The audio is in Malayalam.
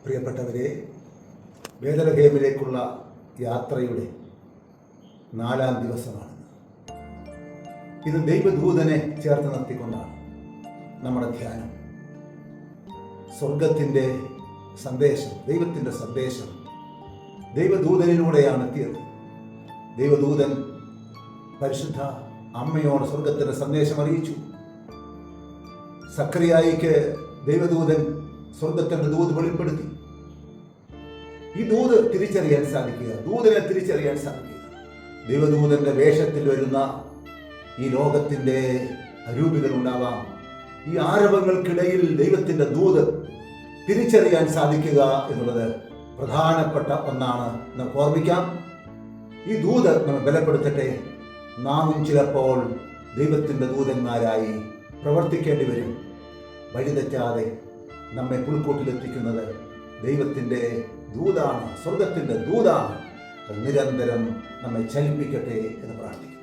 പ്രിയപ്പെട്ടവരെ, ബേത്ലഹേമിലേക്കുള്ള യാത്രയുടെ 4-ാം ദിവസമാണ്. ഇത് ദൈവദൂതനെ ചേർത്ത് നിർത്തിക്കൊണ്ടാണ് നമ്മുടെ ധ്യാനം. സ്വർഗത്തിൻ്റെ സന്ദേശം, ദൈവത്തിൻ്റെ സന്ദേശം ദൈവദൂതനിലൂടെയാണ് എത്തിയത്. ദൈവദൂതൻ പരിശുദ്ധ അമ്മയോട് സ്വർഗത്തിൻ്റെ സന്ദേശം അറിയിച്ചു. സക്കറിയായിക്ക് ദൈവദൂതൻ സ്വർഗത്തിൻ്റെ ദൂത് വെളിപ്പെടുത്തി. ഈ ദൂത് തിരിച്ചറിയാൻ സാധിക്കുക, ദൂതനെ തിരിച്ചറിയാൻ സാധിക്കുക. ദൈവദൂതന്റെ വേഷത്തിൽ വരുന്ന ഈ ലോകത്തിൻ്റെ അരൂപികൾ ഉണ്ടാവാം. ഈ ആരവങ്ങൾക്കിടയിൽ ദൈവത്തിൻ്റെ ദൂത് തിരിച്ചറിയാൻ സാധിക്കുക എന്നുള്ളത് പ്രധാനപ്പെട്ട ഒന്നാണ്. നമുക്ക് ഓർമ്മിക്കാം, ഈ ദൂത് നമ്മെ ബലപ്പെടുത്തട്ടെ. നാമും ചിലപ്പോൾ ദൈവത്തിൻ്റെ ദൂതന്മാരായി പ്രവർത്തിക്കേണ്ടി വരും. വഴിതെറ്റാതെ നമ്മെ പുൽക്കൂട്ടിലെത്തിക്കുന്നത് ദൈവത്തിൻ്റെ ദൂതാണ്, സ്വർഗത്തിൻ്റെ ദൂതാണ്. അത് നിരന്തരം നമ്മെ ചലിപ്പിക്കട്ടെ എന്ന് പ്രാർത്ഥിക്കും.